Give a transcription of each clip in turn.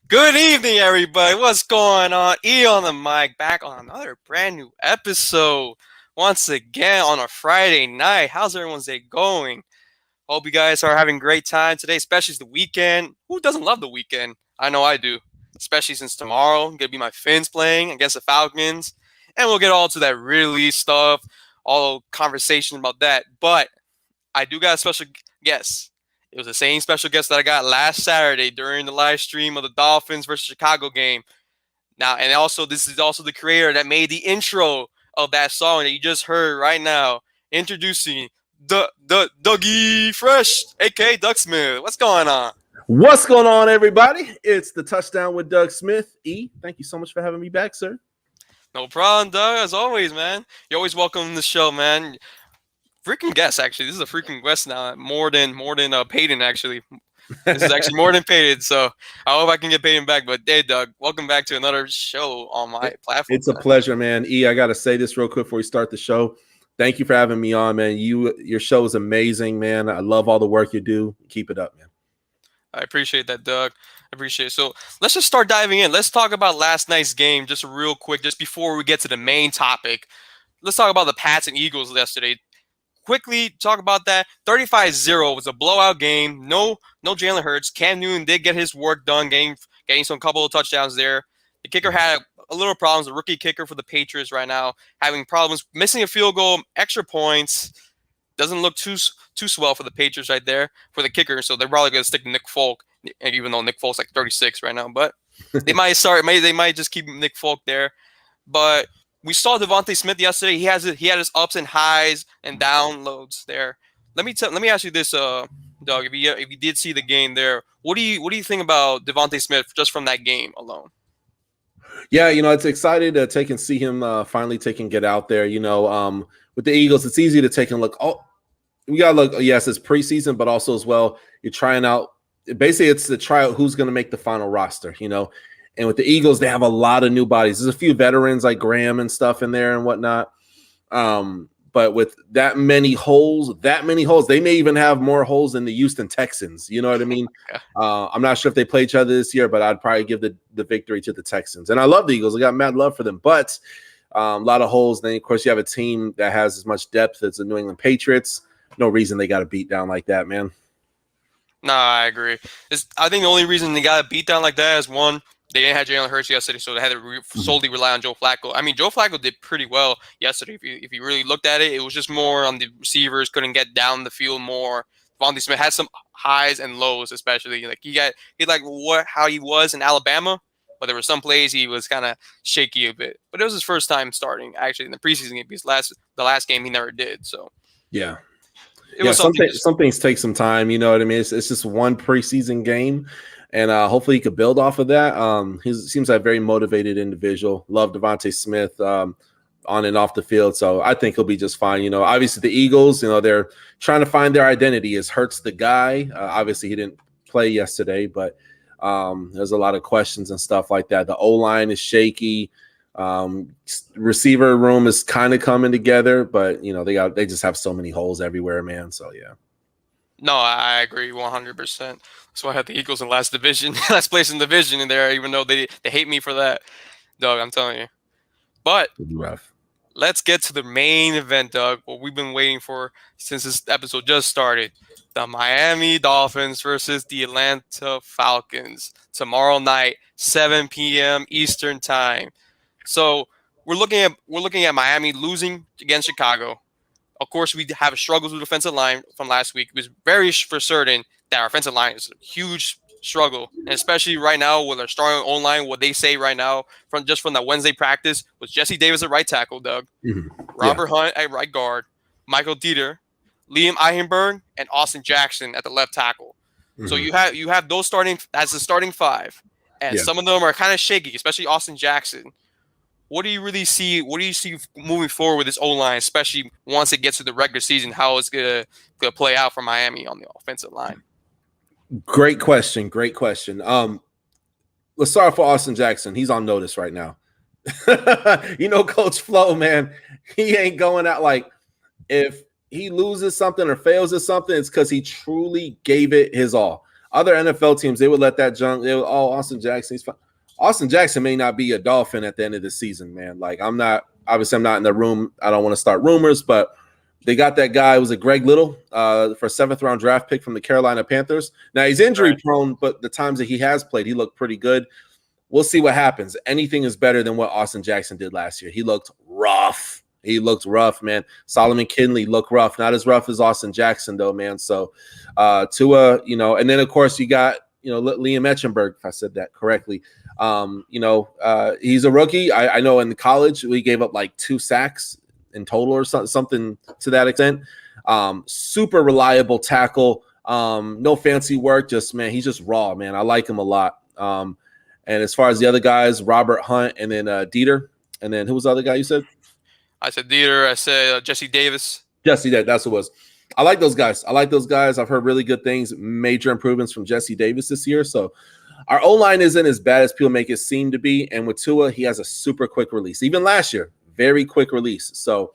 Good evening, everybody. What's going on? E on the mic, back on another brand new episode. Once again on a Friday night. How's everyone's day going? Hope you guys are having a great time today, especially it's the weekend. Who doesn't love the weekend? I know I do. Especially since tomorrow, gonna be my Fins playing against the Falcons. And we'll get all to that really stuff, all conversation about that. But I do got a special guest. It was the same special guest that I got last Saturday during the live stream of the Dolphins versus Chicago game. Now, and also, this is also the creator that made the intro of that song that you just heard right now. Introducing the Dougie Fresh, aka Doug Smith. What's going on? What's going on, everybody? It's the Touchdown with Doug Smith. E, thank you so much for having me back, sir. No problem, Doug. As always, man. You're always welcome to the show, man. Freaking guest, actually. This is a freaking guest now. More than Peyton, actually. This is actually more than Peyton. So I hope I can get Peyton back. But hey, Doug, welcome back to another show on my platform. It's a pleasure, man. E, I got to say this real quick before we start the show. Thank you for having me on, man. Your show is amazing, man. I love all the work you do. Keep it up, man. I appreciate that, Doug. I appreciate it. So let's just start diving in. Let's talk about last night's game just real quick, just before we get to the main topic. Let's talk about the Pats and Eagles yesterday. Quickly talk about that. 35-0 was a blowout game. No Jalen Hurts. Cam Newton did get his work done, getting some couple of touchdowns there. The kicker had a little problems. The rookie kicker for the Patriots right now having problems, missing a field goal, extra points. Doesn't look too swell for the Patriots right there for the kicker. So they're probably going to stick Nick Folk, even though Nick Folk's like 36 right now. But they might just keep Nick Folk there. But we saw Devontae Smith yesterday. He had his ups and highs and downloads there. Let me ask you this, Doug. If you did see the game there, what do you think about Devontae Smith just from that game alone? Yeah, it's excited to take and see him finally get out there. With the Eagles, it's easy to take and look. Oh, we gotta look. Yes, it's preseason, but also as well, you're trying out. Basically, it's to try out who's going to make the final roster. And with the Eagles, they have a lot of new bodies. There's a few veterans like Graham and stuff in there and whatnot. But with that many holes, they may even have more holes than the Houston Texans. You know what I mean? I'm not sure if they play each other this year, but I'd probably give the victory to the Texans. And I love the Eagles. I got mad love for them. But a lot of holes. Then, of course, you have a team that has as much depth as the New England Patriots. No reason they got to beat down like that, man. No, I agree. I think the only reason they got beat down like that is, one, they didn't have Jalen Hurts yesterday, so they had to solely rely on Joe Flacco. I mean, Joe Flacco did pretty well yesterday. If you really looked at it, it was just more on the receivers, couldn't get down the field more. Devontae Smith had some highs and lows, especially. Like how he was in Alabama, but there were some plays he was kind of shaky a bit. But it was his first time starting, actually, in the preseason game, because the last game he never did. So yeah. Some things take some time. You know what I mean? It's just one preseason game. And hopefully he could build off of that. He seems like a very motivated individual. Love Devontae Smith on and off the field. So I think he'll be just fine. Obviously the Eagles, they're trying to find their identity. Is Hurts the guy? Obviously he didn't play yesterday, but there's a lot of questions and stuff like that. The O-line is shaky. Receiver room is kind of coming together, but they just have so many holes everywhere, man. So yeah. No, I agree 100%. That's why I had the Eagles in last place in the division in there, even though they hate me for that. Doug, I'm telling you. But let's get to the main event, Doug, what we've been waiting for since this episode just started. The Miami Dolphins versus the Atlanta Falcons. Tomorrow night, 7 p.m. Eastern time. So we're looking at Miami losing against Chicago. Of course, we have struggles with the defensive line from last week. It was very for certain that our offensive line is a huge struggle, and especially right now with our starting O-line, what they say right now from that Wednesday practice was Jesse Davis at right tackle, Doug, Robert Hunt at right guard, Michael Dieter, Liam Eichenberg, and Austin Jackson at the left tackle. So you have those starting as the starting five, and some of them are kind of shaky, especially Austin Jackson. What do you really see? What do you see moving forward with this O-line, especially once it gets to the regular season? How it's gonna play out for Miami on the offensive line? Great question. Let's start for Austin Jackson. He's on notice right now. Coach Flo, man, he ain't going out like if he loses something or fails at something, it's because he truly gave it his all. other NFL teams, they would let that junk. They would, Austin Jackson. He's fine. Austin Jackson may not be a Dolphin at the end of the season, man. Like I'm not in the room. I don't want to start rumors, but they got that guy. Was it Greg Little for 7th round draft pick from the Carolina Panthers? Now he's injury prone, but the times that he has played, he looked pretty good. We'll see what happens. Anything is better than what Austin Jackson did last year. He looked rough. Man. Solomon Kinley looked rough. Not as rough as Austin Jackson, though, man. So Tua, and then, of course, you got, Liam Etchenberg, if I said that correctly. He's a rookie. I know in college we gave up like 2 sacks in total or something to that extent. Super reliable tackle. No fancy work. Just, man, he's just raw, man. I like him a lot. And as far as the other guys, Robert Hunt and then Dieter. And then who was the other guy you said? I said Dieter. I said Jesse Davis. Jesse, that's what it was. I like those guys. I've heard really good things, major improvements from Jesse Davis this year. So our O-line isn't as bad as people make it seem to be. And with Tua, he has a super quick release. Even last year, very quick release. So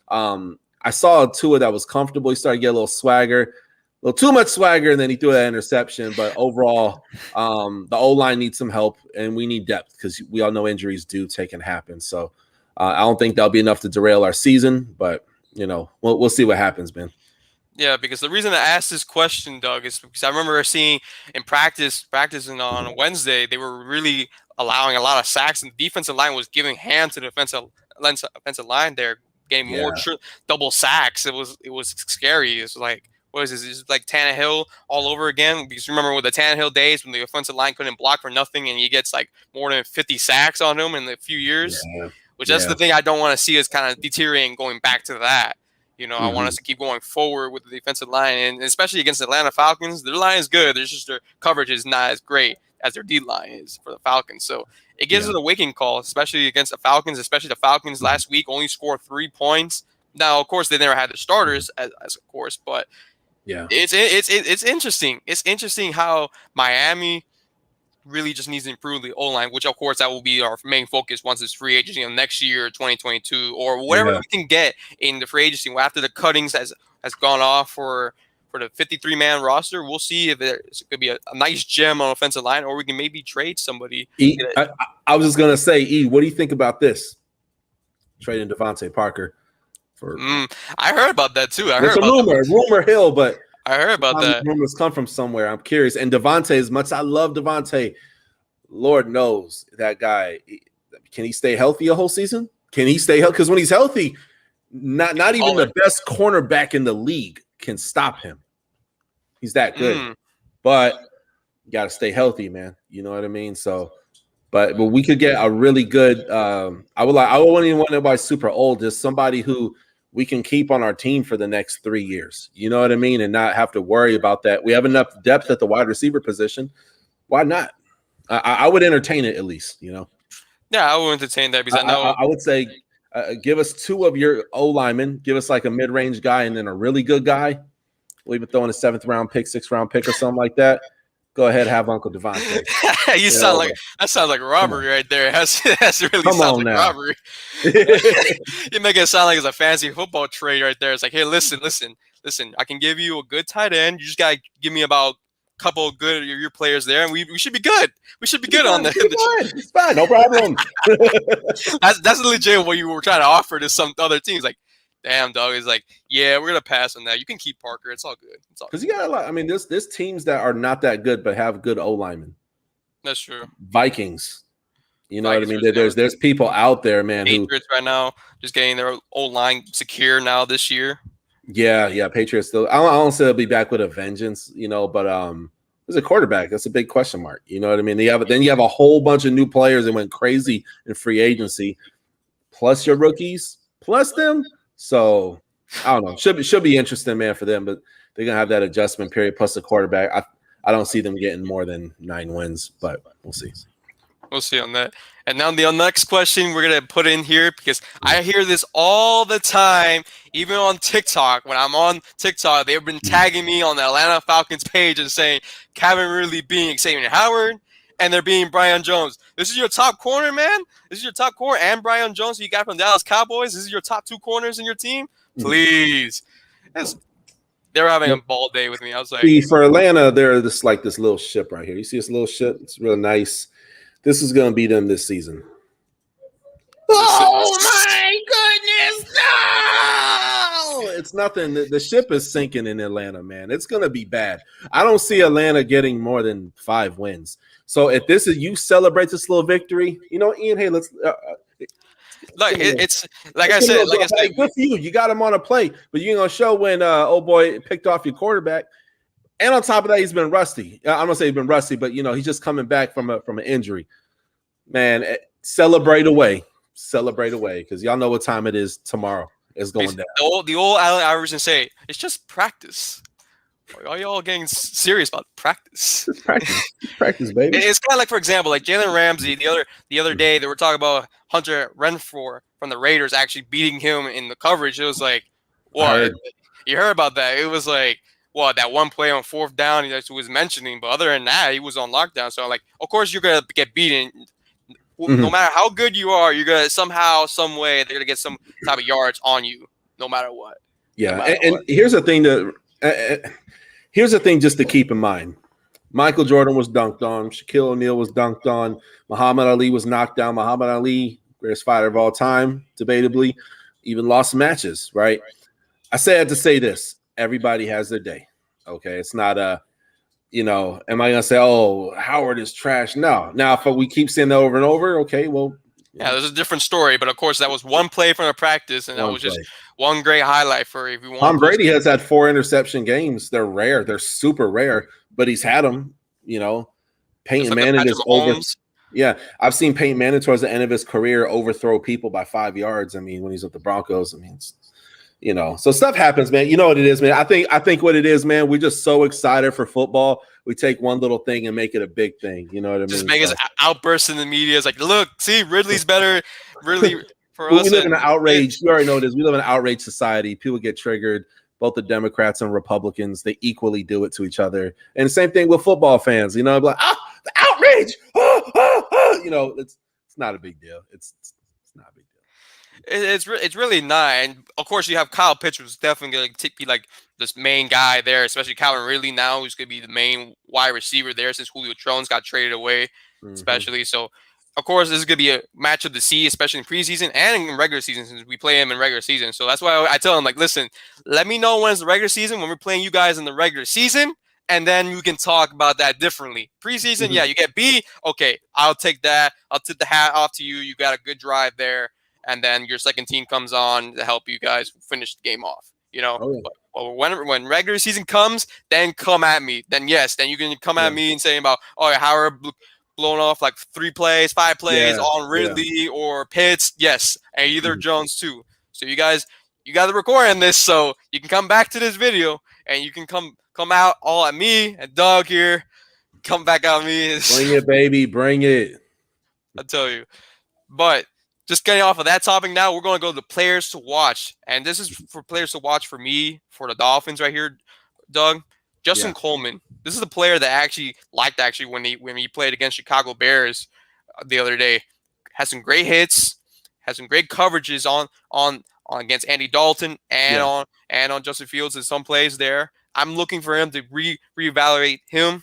I saw a Tua that was comfortable. He started to get a little swagger, a little too much swagger, and then he threw that interception. But overall, the O-line needs some help, and we need depth because we all know injuries do take and happen. So I don't think that'll be enough to derail our season, but, we'll see what happens, man. Yeah, because the reason I asked this question, Doug, is because I remember seeing in practicing on Wednesday, they were really allowing a lot of sacks, and the defensive line was giving hands to the offensive line there, getting more double sacks. It was scary. It's like, what is this? It's like Tannehill all over again. Because remember with the Tannehill days when the offensive line couldn't block for nothing, and he gets like more than 50 sacks on him in a few years. Yeah. Which that's the thing I don't want to see is kind of deteriorating going back to that. I want us to keep going forward with the defensive line, and especially against the Atlanta Falcons. Their line is good. There's just their coverage is not as great as their D line is for the Falcons. So it gives us a waking call, especially against the Falcons. Especially the Falcons last week only scored 3 points. Now, of course, they never had their starters, as of course, but it's interesting. It's interesting how Miami really just needs to improve the O-line, which of course that will be our main focus once it's free agency next year, 2022, or whatever we can get in the free agency after the cuttings has gone off for the 53-man roster. We'll see if there could be a nice gem on offensive line, or we can maybe trade somebody. I was just gonna say, what do you think about this? Trading Devontae Parker for I heard about that too. It's a rumor hill, but I heard about that. Rumors come from somewhere. I'm curious. And Devontae, as much as I love Devontae, Lord knows that guy. Can he stay healthy a whole season? Can he stay healthy? Because when he's healthy, not even the best cornerback in the league can stop him. He's that good. But you got to stay healthy, man. You know what I mean? So, but we could get a really good. I wouldn't even want nobody super old. Just somebody who we can keep on our team for the next 3 years. You know what I mean? And not have to worry about that. We have enough depth at the wide receiver position. Why not? I would entertain it at least, Yeah, I would entertain that because I would say give us 2 of your O-linemen. Give us like a mid-range guy and then a really good guy. We'll even throw in a 7th round pick, 6th round pick or something like that. Go ahead, have Uncle Devontae. That sounds like robbery right there. That's really sounds like robbery. You make it sound like it's a fancy football trade right there. It's like, hey, listen. I can give you a good tight end. You just gotta give me about a couple of good your players there, and we should be good. We should be good on that. It's fine, no problem. That's legit what you were trying to offer to some other teams. Like, damn, dog. It's like, yeah, we're gonna pass on that. You can keep Parker. It's all good. Because you got a lot. I mean, there's teams that are not that good but have good O linemen. That's true. Vikings. You know what I mean? There's people out there, man. Patriots right now just getting their O line secure now this year. Yeah. Patriots still. I don't say they'll be back with a vengeance, but there's a quarterback. That's a big question mark. You know what I mean? Then you have a whole bunch of new players that went crazy in free agency, plus your rookies, plus them. So I don't know. Should be interesting, man, for them. But they're gonna have that adjustment period plus the quarterback. I don't see them getting more than 9 wins, but we'll see. We'll see on that. And now the next question we're going to put in here, because I hear this all the time, even on TikTok. When I'm on TikTok, they've been tagging me on the Atlanta Falcons page and saying Calvin Ridley being Xavier Howard, and they're being Brian Jones. This is your top corner, man? This is your top corner, and Brian Jones, who you got from Dallas Cowboys? This is your top 2 corners in your team? Please. They were having a ball day with me. I was like, see, for Atlanta, they're this little ship right here. You see this little ship? It's real nice. This is going to be them this season. Oh my goodness! No, it's nothing. The ship is sinking in Atlanta, man. It's going to be bad. I don't see Atlanta getting more than 5 wins. So if this is you celebrate this little victory, Ian. Hey, let's. Look, it's like I said, good for you. You got him on a play, but you ain't gonna show when old boy picked off your quarterback. And on top of that, he's been rusty. I'm gonna say he's been rusty, but he's just coming back from an injury. Man, celebrate away, because y'all know what time it is tomorrow. It's going down. The old Allen Iverson say it's just practice. Are y'all getting serious about practice? It's practice. It's practice, baby. It's kind of like, for example, like Jalen Ramsey the other day, they were talking about Hunter Renfrow from the Raiders actually beating him in the coverage. It was like, what? You heard about that? It was like, what, that one play on 4th down he was mentioning, but other than that, he was on lockdown. So, like, of course you're going to get beaten. No matter how good you are, you're going to somehow, some way, they're going to get some type of yards on you, no matter what. Yeah, and here's the thing here's the thing just to keep in mind. Michael Jordan was dunked on. Shaquille O'Neal was dunked on. Muhammad Ali was knocked down. Muhammad Ali, greatest fighter of all time, debatably, even lost matches, right? I say that to say this. Everybody has their day, okay? It's not am I going to say, oh, Howard is trash? No. Now, if we keep saying that over and over, okay, well. Yeah, there's a different story, but of course that was one play from the practice, and that was just one great highlight for if you want. Tom Brady has had 4 interception games. They're rare. They're super rare, but he's had them. Peyton Manning is over. Yeah, I've seen Peyton Manning towards the end of his career overthrow people by 5 yards. I mean, when he's with the Broncos, I mean, so stuff happens, man. You know what it is, man. I think what it is, man. We're just so excited for football. We take one little thing and make it a big thing. You know what I mean? Just make us outbursts in the media. It's like, look, see, Ridley's better. Ridley for us. We live in an outrage. You already know this. We live in an outrage society. People get triggered. Both the Democrats and Republicans, they equally do it to each other. And the same thing with football fans. Like, the outrage. It's not a big deal. It's not a big deal. It's really not, and of course you have Kyle Pitts, who's definitely going to be like this main guy there, especially Calvin Ridley now, who's going to be the main wide receiver there since Julio Jones got traded away, especially. So, of course, this is going to be a match of the sea, especially in preseason and in regular season, since we play him in regular season. So that's why I tell him, like, listen, let me know when it's the regular season, when we're playing you guys in the regular season, and then we can talk about that differently. Preseason, yeah, you get beat. Okay, I'll take that. I'll tip the hat off to you. You got a good drive there. And then your second team comes on to help you guys finish the game off, But when regular season comes, then come at me. Then you can come at me and say about, Howard blown off like 3 plays, 5 plays on Ridley or Pitts. Yes, and either Jones too. So you guys, you got the recording this, so you can come back to this video and you can come out all at me and Doug here. Come back at me. Bring it, baby. Bring it. I tell you, but. Just getting off of that topic now, we're going to go to the players to watch. And this is for players to watch for me, for the Dolphins right here, Doug. Justin Coleman. This is the player that I actually liked when he played against Chicago Bears the other day. Has some great hits, has some great coverages on against Andy Dalton and on Justin Fields in some plays there. I'm looking for him to reevaluate him,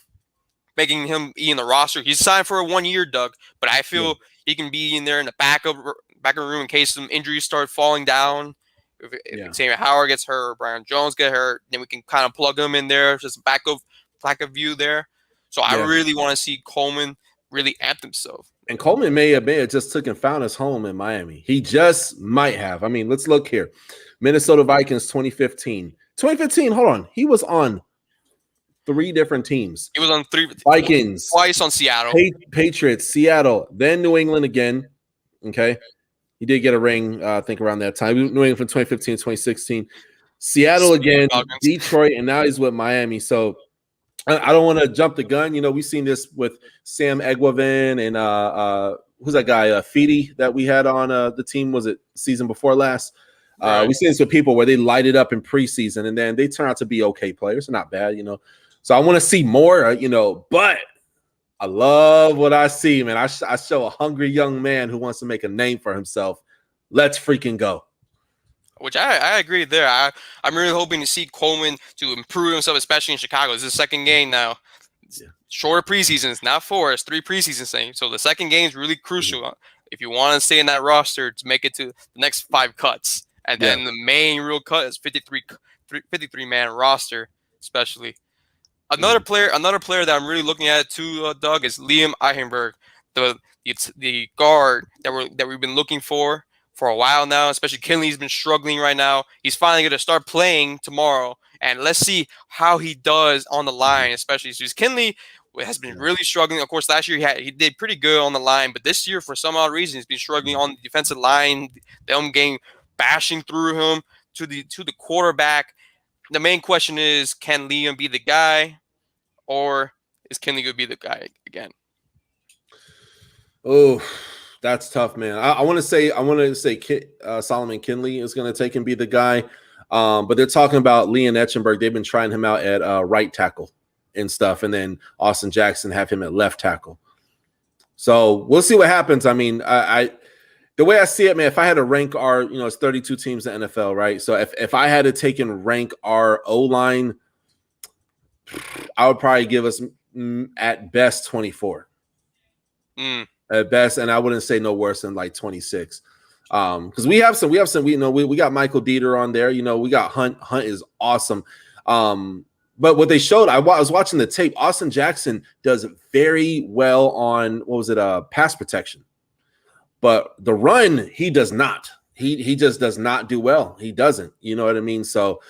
making him be in the roster. He's signed for a 1 year, Doug, but I feel he can be in there in the back of the room in case some injuries start falling down. If Xavier Howard gets hurt or Brian Jones get hurt, then we can kind of plug him in there, just back of view there. So I really want to see Coleman really amp himself. And Coleman may have just took and found his home in Miami. He just might have. I mean, let's look here. Minnesota Vikings 2015. 2015, hold on. He was on 3 different teams. He was on 3 Vikings, twice on Seattle, Patriots, Seattle, then New England again. Okay, he did get a ring, I think, around that time. New England from 2015 to 2016, Seattle again, Falcons. Detroit, and now he's with Miami. So I don't want to jump the gun. We've seen this with Sam Egwavin and who's that guy, Feedy, that we had on the team. Was it season before last? Right. We've seen this with people where they light it up in preseason and then they turn out to be okay players. They're not bad, So I want to see more, but I love what I see, man. I show a hungry young man who wants to make a name for himself. Let's freaking go. Which I agree there. I'm really hoping to see Coleman to improve himself, especially in Chicago. This is the second game now. It's Yeah. shorter preseasons, not four. It's 3 preseason things. So the second game is really crucial if you want to stay in that roster to make it to the next 5 cuts. And Yeah. then the main real cut is 53 man roster, especially. Another player that I'm really looking at too, Doug, is Liam Eichenberg, the it's the guard that we've been looking for a while now. Especially Kinley's been struggling right now. He's finally going to start playing tomorrow, and let's see how he does on the line, especially because Kinley has been really struggling. Of course, last year he did pretty good on the line, but this year for some odd reason he's been struggling on the defensive line. Them game bashing through him to the quarterback. The main question is, can Liam be the guy, or is Kinley going to be the guy again? Oh, that's tough, man. I want to say Solomon Kinley is going to take and be the guy, but they're talking about Leon Etchenberg. They've been trying him out at right tackle and stuff, and then Austin Jackson have him at left tackle. So we'll see what happens. I mean, the way I see it, man, if I had to rank our, it's 32 teams in the NFL, right? So if I had to take and rank our O-line, I would probably give us at best 24. At best, and I wouldn't say no worse than like 26. Because we got Michael Dieter on there. We got Hunt. Hunt is awesome. But what they showed, I was watching the tape. Austin Jackson does very well on pass protection. But the run, he does not. He just does not do well. He doesn't. You know what I mean? So,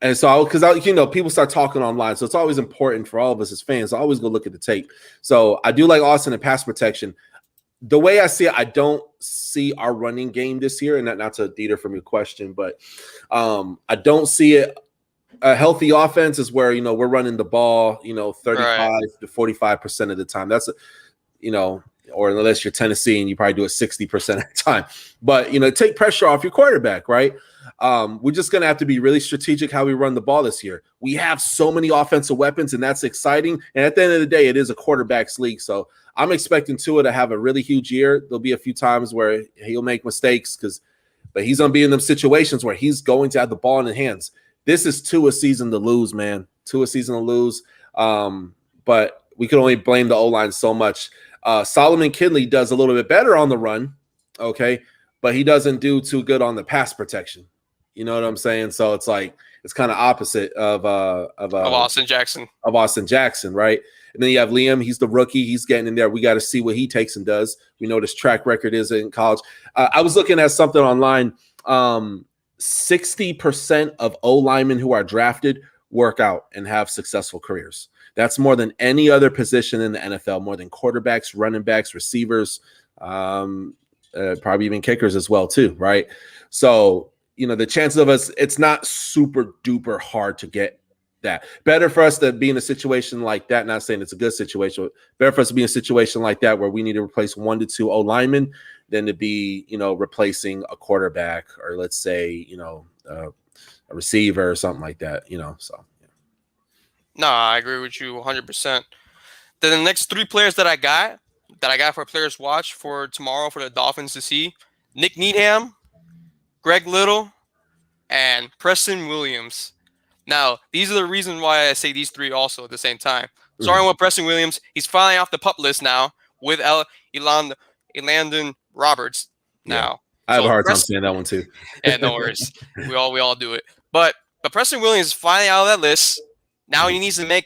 and so because people start talking online, so it's always important for all of us as fans to always go look at the tape. So I do like Austin in pass protection. The way I see it, I don't see our running game this year, and not to Dieter from your question, but I don't see it. A healthy offense is where we're running the ball 35 to 45% of the time. That's or unless you're Tennessee and you probably do it 60% of the time. But take pressure off your quarterback, right? We're just going to have to be really strategic how we run the ball this year. We have so many offensive weapons, and that's exciting. And at the end of the day, it is a quarterback's league. So I'm expecting Tua to have a really huge year. There'll be a few times where he'll make mistakes, but he's going to be in them situations where he's going to have the ball in his hands. This is Tua's season to lose, man. Tua's season to lose. But we can only blame the O-line so much. Solomon Kinley does a little bit better on the run, okay, but he doesn't do too good on the pass protection. You know what I'm saying? So it's kind of opposite of Austin Jackson. Of Austin Jackson, right? And then you have Liam. He's the rookie. He's getting in there. We got to see what he takes and does. We know what his track record is in college. I was looking at something online. 60% of O linemen who are drafted work out and have successful careers. That's more than any other position in the NFL, more than quarterbacks, running backs, receivers, probably even kickers as well too, right? So, the chances of us, it's not super duper hard to get that. Better for us to be in a situation like that, not saying it's a good situation, but better for us to be in a situation like that where we need to replace 1 to 2 O linemen than to be, replacing a quarterback or let's say, a receiver or something like that, so. No, I agree with you 100%. Then the next 3 players that I got for Players Watch for tomorrow for the Dolphins to see, Nick Needham, Greg Little, and Preston Williams. Now, these are the reasons why I say these 3 also at the same time. Starting with Preston Williams, he's finally off the PUP list now with Elandon Roberts now. I have a hard time saying that one too. Yeah, no worries. We all do it. But Preston Williams is finally out of that list. Now he needs to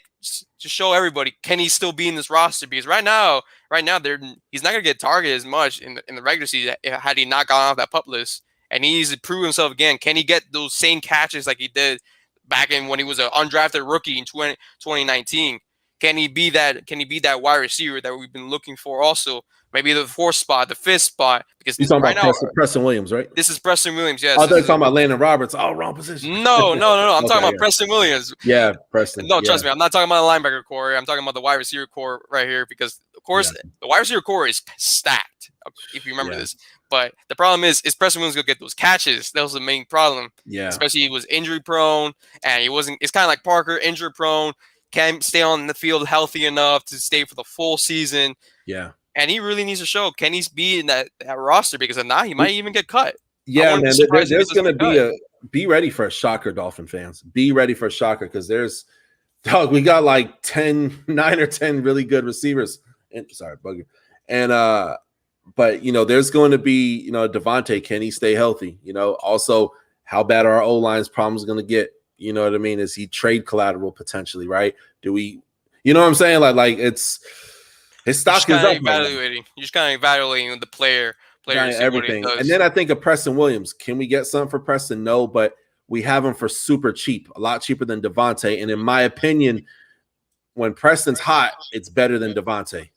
show everybody, can he still be in this roster? Because right now he's not going to get targeted as much in the regular season had he not gone off that PUP list. And he needs to prove himself again. Can he get those same catches like he did back in when he was an undrafted rookie in 2019? Can he be that wide receiver that we've been looking for also? Maybe the 4th spot, the 5th spot. Because you're talking about Preston Williams, right? This is Preston Williams, yes. I thought you were talking about Landon Roberts. Oh, wrong position. No. I'm talking about Preston Williams. Yeah, Preston. No, trust me. I'm not talking about the linebacker core. I'm talking about the wide receiver core right here because, of course, the wide receiver core is stacked, if you remember this. But the problem is Preston Williams going to get those catches. That was the main problem. Yeah. Especially he was injury prone, and he wasn't – it's kind of like Parker, injury prone, can't stay on the field healthy enough to stay for the full season. Yeah. And he really needs to show, can he be in that roster? Because if not, he might even get cut. Yeah, man. There's going to be cut. be ready for a shocker, Dolphin fans. Be ready for a shocker because we got like 9 or 10 really good receivers. And sorry, bugger. And but there's going to be Devontae, can he stay healthy? Also how bad are our O-line's problems going to get? You know what I mean? Is he trade collateral potentially, right? Do we, you know what I'm saying? Like it's his stock is up. You're just kind of evaluating the player everything. And then I think of Preston Williams. Can we get something for Preston? No, but we have him for super cheap, a lot cheaper than Devontae. And in my opinion, when Preston's hot, it's better than Devontae.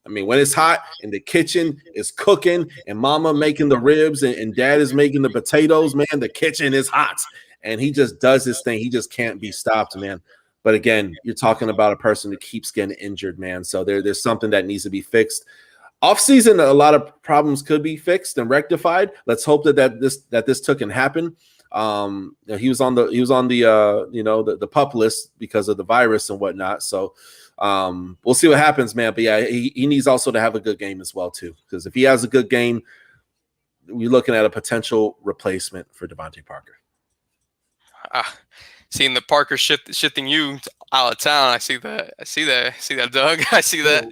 I mean, when it's hot and the kitchen is cooking and mama making the ribs and dad is making the potatoes, man, the kitchen is hot. And he just does his thing. He just can't be stopped, man. But again, you're talking about a person who keeps getting injured, man. So there's something that needs to be fixed. Offseason, a lot of problems could be fixed and rectified. Let's hope that this took and happen. He was on the pup list because of the virus and whatnot. So we'll see what happens, man. But yeah, he needs also to have a good game as well too. Because if he has a good game, we're looking at a potential replacement for Devontae Parker. Seeing the Parker shifting you out of town, I see that, Doug. I see that.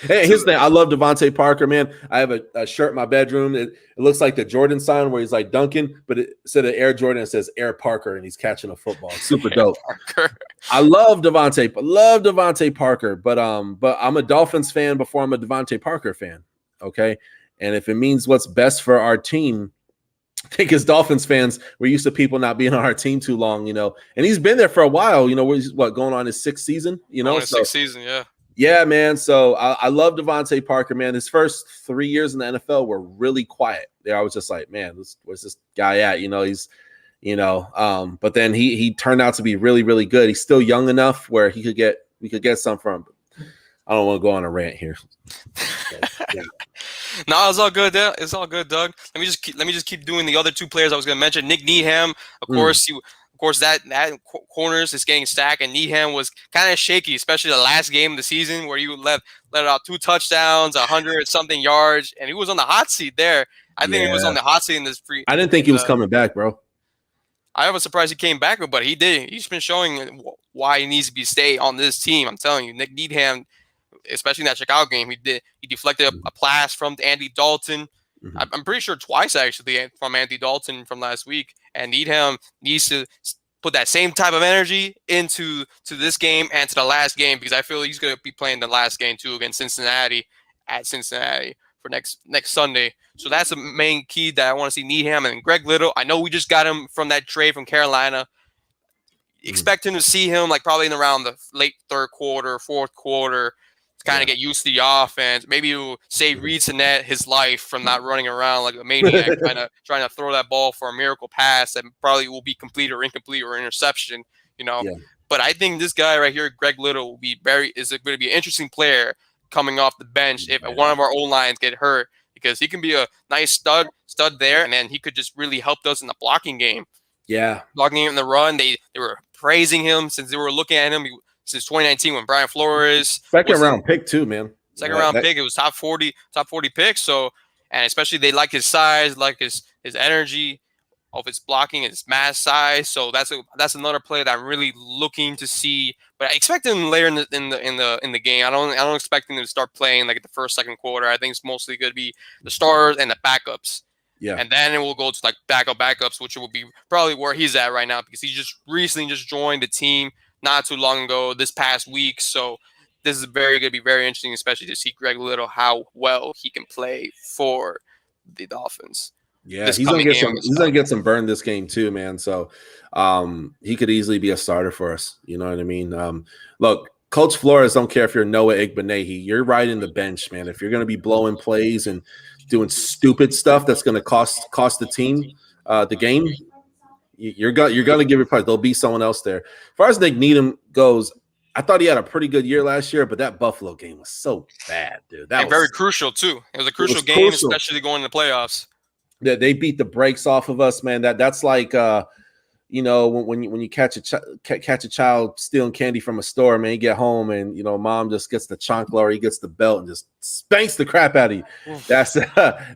Hey, here's the thing. I love Devontae Parker, man. I have a shirt in my bedroom. It looks like the Jordan sign where he's like dunking, but instead of Air Jordan, it says Air Parker, and he's catching a football. It's super dope. I love Devontae Parker, but I'm a Dolphins fan before I'm a Devontae Parker fan. Okay, and if it means what's best for our team, I think as Dolphins fans, we're used to people not being on our team too long, and he's been there for a while. Going on his 6th season, sixth season, yeah. Yeah, man. So I love Devontae Parker, man. His first 3 years in the NFL were really quiet. There, I was just like, man, where's this guy at? But then he turned out to be really, really good. He's still young enough where we could get some from him. I don't want to go on a rant here. Yeah. No, it's all good. It's all good, Doug. Let me just keep doing the other two players I was going to mention. Nick Needham, of course, that corners is getting stacked, and Needham was kind of shaky, especially the last game of the season where you let out 2 touchdowns, 100-something yards, and he was on the hot seat there. I think he was on the hot seat in this free. I didn't think he was coming back, bro. I was surprised he came back, but he did. He's been showing why he needs to stay on this team. I'm telling you, Nick Needham, especially in that Chicago game, he deflected a pass from Andy Dalton. Mm-hmm. I'm pretty sure twice actually from Andy Dalton from last week, and Needham needs to put that same type of energy into this game and to the last game, because I feel he's going to be playing the last game too against Cincinnati at Cincinnati for next Sunday. So that's the main key that I want to see Needham. And Greg Little, I know we just got him from that trade from Carolina. Expecting to see him like probably in around the late 3rd quarter, 4th quarter, to kind of get used to the offense. Maybe he'll save Reed Sinnett his life from not running around like a maniac, trying to throw that ball for a miracle pass that probably will be complete or incomplete or interception. Yeah. But I think this guy right here, Greg Little, is going to be an interesting player coming off the bench if one of our O-lines get hurt, because he can be a nice stud there, and then he could just really help us in the blocking game. Yeah, blocking him in the run. They were praising him since they were looking at him since 2019 when Brian Flores second round pick too, man. Second round pick. It was top 40 pick. So, and especially they like his size, like his energy of his blocking, his mass size. So that's another play that I'm really looking to see. But I expect him later in the game. I don't expect him to start playing like at the 1st, 2nd quarter. I think it's mostly going to be the starters and the backups. Yeah. And then it will go to like backups, which will be probably where he's at right now, because he just recently joined the team not too long ago, this past week. So this is going to be very interesting, especially to see Greg Little, how well he can play for the Dolphins. Yeah, he's gonna get some burn this game too, man. So he could easily be a starter for us. You know what I mean? Look, Coach Flores don't care if you're Noah Igbeneghu. You're riding the bench, man. If you're gonna be blowing plays and doing stupid stuff that's gonna cost the team the game, you're gonna give your part. There'll be someone else there. As far as Nick Needham goes, I thought he had a pretty good year last year, but that Buffalo game was so bad, dude. That was very crucial too. It was a crucial game, especially going to the playoffs. They beat the brakes off of us, man. That's like when you catch a child stealing candy from a store, man, you get home and mom just gets the chancla or he gets the belt and just spanks the crap out of you. That's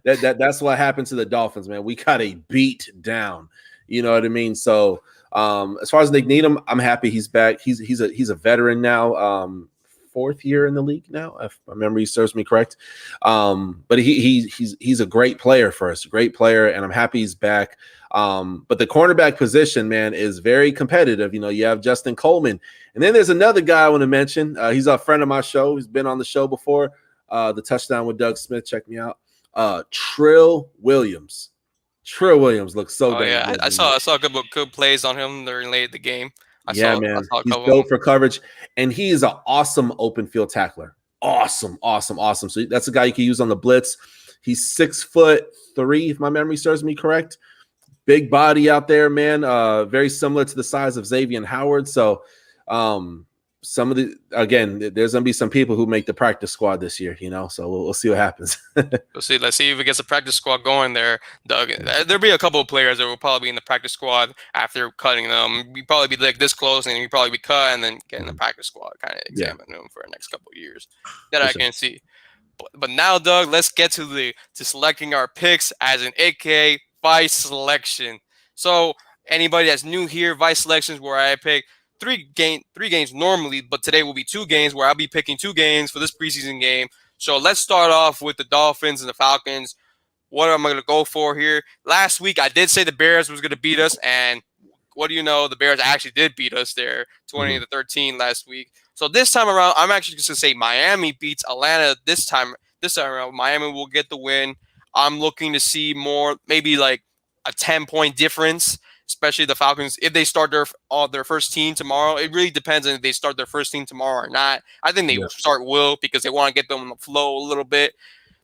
that's what happened to the Dolphins, man. We got a beat down. You know what I mean? So as far as Nick Needham, I'm happy he's back. He's a veteran now. 4th year in the league now, if my memory serves me correct. But he's a great player for us, a great player, and I'm happy he's back. But the cornerback position, man, is very competitive. You have Justin Coleman, and then there's another guy I want to mention. He's a friend of my show. He's been on the show before. The Touchdown with Doug Smith. Check me out. Trill Williams. Trill Williams looks so damn good. I saw good plays on him during late the game. He's built for coverage, and he is an awesome open field tackler. Awesome. So that's a guy you can use on the blitz. He's 6'3", if my memory serves me correct. Big body out there, man. Very similar to the size of Xavier Howard. So there's gonna be some people who make the practice squad this year, so we'll see what happens. Let's see if it gets a practice squad going there, Doug. There'll be a couple of players that will probably be in the practice squad after cutting them. We probably be like this close, and we probably be cut, and then get in the practice squad, kind of examine them for the next couple of years. That I can see. But now, Doug, let's get to selecting our picks as an AKA Vice selection. So anybody that's new here, Vice selections where I pick three games normally, but today will be 2 games where I'll be picking 2 games for this preseason game. So let's start off with the Dolphins and the Falcons. What am I going to go for here? Last week, I did say the Bears was going to beat us, and what do you know? The Bears actually did beat us there, 20-13 last week. So this time around, I'm actually just going to say Miami beats Atlanta this time around. Miami will get the win. I'm looking to see more, maybe like a 10-point difference, especially the Falcons, if they start their first team tomorrow. It really depends on if they start their first team tomorrow or not. I think they will because they want to get them on the flow a little bit,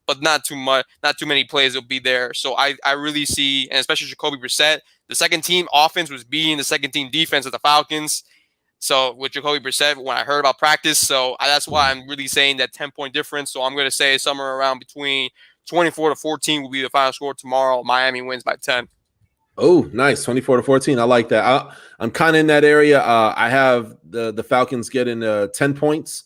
but not too much. Not too many plays will be there. So I really see, and especially Jacoby Brissett, the second team offense was beating the second team defense of the Falcons. So with Jacoby Brissett, when I heard about practice, so that's why I'm really saying that 10-point difference. So I'm going to say somewhere around between 24-14 will be the final score tomorrow. Miami wins by 10. Oh, nice. 24-14. I like that. I'm kind of in that area. I have the Falcons getting 10 points,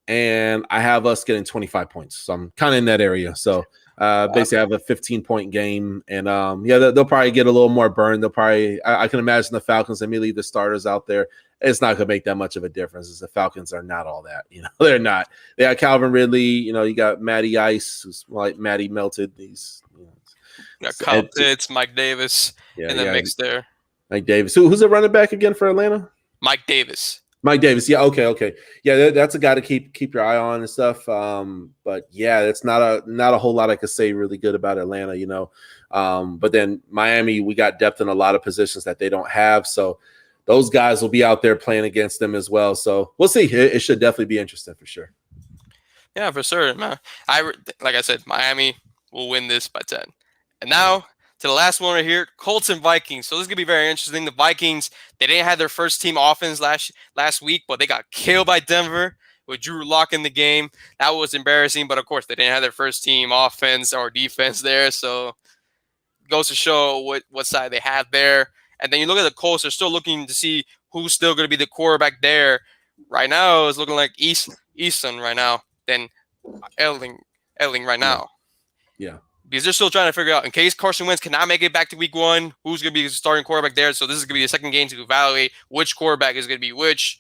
and I have us getting 25 points. So I'm kind of in that area. So basically I have a 15-point game, and they'll probably get a little more burn. They'll probably, I can imagine the Falcons immediately the starters out there. It's not going to make that much of a difference, as the Falcons are not all that. They're not. They got Calvin Ridley. You got Matty Ice, who's like Matty melted. These. Got Kyle Pitts, Mike Davis in the mix there. Mike Davis. Who's the running back again for Atlanta? Mike Davis. Yeah. Okay. Yeah, that's a guy to keep your eye on and stuff. But yeah, it's not a whole lot I could say really good about Atlanta. But then Miami, we got depth in a lot of positions that they don't have. So those guys will be out there playing against them as well. So we'll see. It should definitely be interesting for sure. Yeah, for sure, man. Like I said, Miami will win this by 10. And now to the last one right here, Colts and Vikings. So this is going to be very interesting. The Vikings, they didn't have their first team offense last week, but they got killed by Denver with Drew Lock in the game. That was embarrassing, but of course they didn't have their first team offense or defense there. So it goes to show what side they have there. And then you look at the Colts, they're still looking to see who's still going to be the quarterback there. Right now, it's looking like Easton right now, then Elling right now. Yeah. Because they're still trying to figure out, in case Carson Wentz cannot make it back to week 1, who's going to be the starting quarterback there. So this is going to be the second game to evaluate which quarterback is going to be which.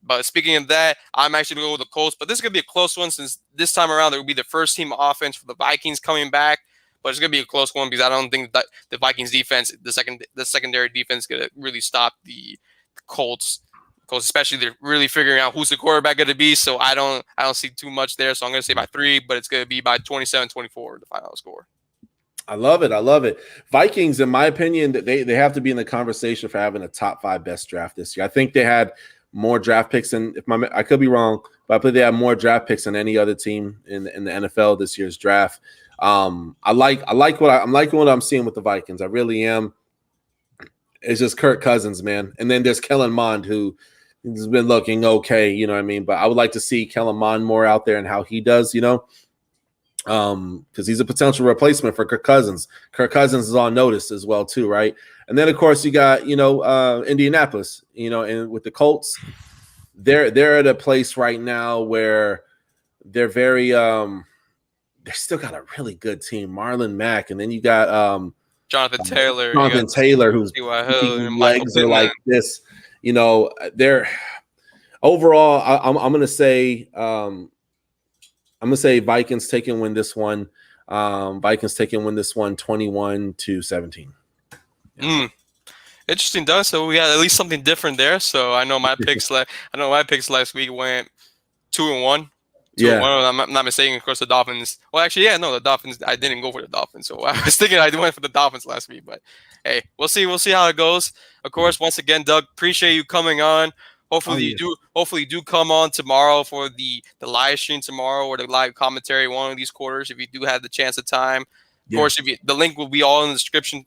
But speaking of that, I'm actually going to go with the Colts. But this is going to be a close one, since this time around there will be the first team offense for the Vikings coming back. But it's going to be a close one because I don't think that the Vikings defense, the secondary defense, is going to really stop the Colts. Because especially they're really figuring out who's the quarterback going to be. So I don't see too much there. So I'm going to say by 3, but it's going to be by 27-24, the final score. I love it. Vikings, in my opinion, they have to be in the conversation for having a top 5 best draft this year. I think they had more draft picks, and I could be wrong, but I believe they have more draft picks than any other team in the NFL this year's draft. I like what I'm seeing with the Vikings. I really am. It's just Kirk Cousins, man, and then there's Kellen Mond, who has been looking okay. You know what I mean? But I would like to see Kellen Mond more out there and how he does. Because he's a potential replacement for Kirk Cousins. Kirk Cousins is on notice as well too, right? And then of course you got Indianapolis, and with the Colts, they're at a place right now where they're very they still got a really good team, Marlon Mack, and then you got Jonathan Taylor, whose Michael legs are like this. They're overall. I'm gonna say Vikings win this one. Vikings 21-17. Yeah. Interesting, Doug. So we had at least something different there. So I know my picks last week went 2-1. 2-1. I'm not mistaken. Of course, the Dolphins. Well, actually, the Dolphins. I didn't go for the Dolphins, so I was thinking I went for the Dolphins last week. But hey, we'll see. We'll see how it goes. Of course, once again, Doug, appreciate you coming on. Hopefully you do come on tomorrow for the live stream tomorrow or the live commentary one of these quarters if you do have the chance of time. Of course, the link will be all in the description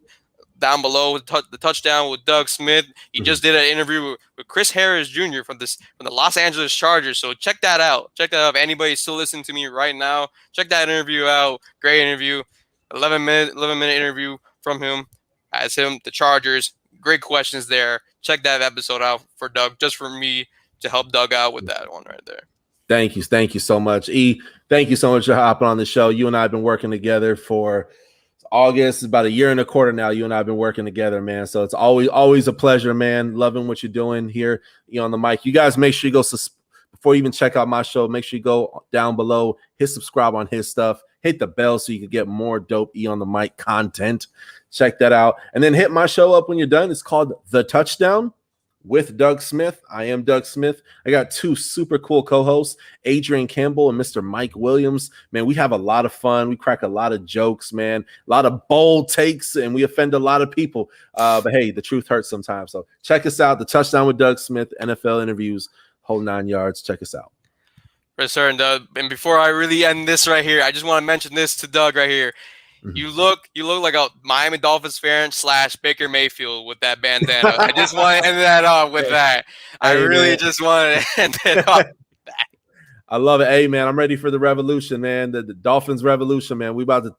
down below. The touchdown with Doug Smith. He just did an interview with Chris Harris Jr. from the Los Angeles Chargers. So check that out. Check that out. If anybody's still listening to me right now, check that interview out. Great interview. 11-minute interview from him as the Chargers. Great questions there. Check that episode out for Doug, just for me to help Doug out with that one right there. Thank you so much, E. Thank you so much for hopping on the show. You and I have been working together for August. It's about a year and a quarter now. You and I have been working together, man. So it's always a pleasure, man. Loving what you're doing here on the mic. You guys make sure you go before you even check out my show. Make sure you go down below, hit subscribe on his stuff, hit the bell so you can get more dope E on the mic content. Check that out, and then hit my show up when you're done. It's called The Touchdown with Doug Smith. I am Doug Smith. I got two super cool co-hosts, Adrian Campbell and Mr. Mike Williams. Man, we have a lot of fun. We crack a lot of jokes, man. A lot of bold takes, and we offend a lot of people. But hey, the truth hurts sometimes. So check us out. The Touchdown with Doug Smith, NFL interviews, whole 9 yards. Check us out. Yes, sir. And before I really end this right here, I just want to mention this to Doug right here. You look like a Miami Dolphins fan / Baker Mayfield with that bandana. I just want to end that off with that. I really just want to end it off with that. I love it. Hey, man, I'm ready for the revolution, man. The Dolphins revolution, man. We about to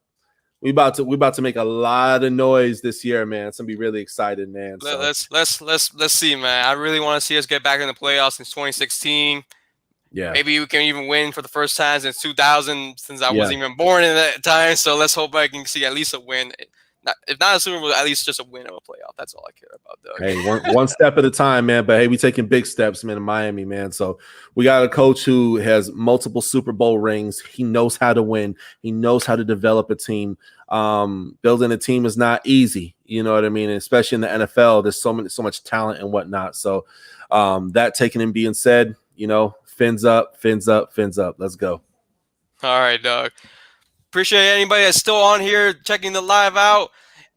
make a lot of noise this year, man. It's gonna be really exciting, man. So. Let's see, man. I really want to see us get back in the playoffs since 2016. Yeah. Maybe we can even win for the first time since 2000, since I wasn't even born in that time. So let's hope I can see at least a win. If not a Super Bowl, at least just a win of a playoff. That's all I care about, Doug. Hey, one step at a time, man. But hey, we taking big steps, man, in Miami, man. So we got a coach who has multiple Super Bowl rings. He knows how to win. He knows how to develop a team. Building a team is not easy. You know what I mean? And especially in the NFL, there's so much talent and whatnot. So that taken and being said, fins up. Let's go. All right, Doug. Appreciate anybody that's still on here checking the live out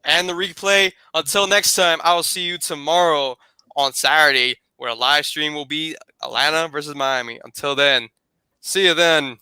and the replay. Until next time, I will see you tomorrow on Saturday, where a live stream will be Atlanta versus Miami. Until then, see you then.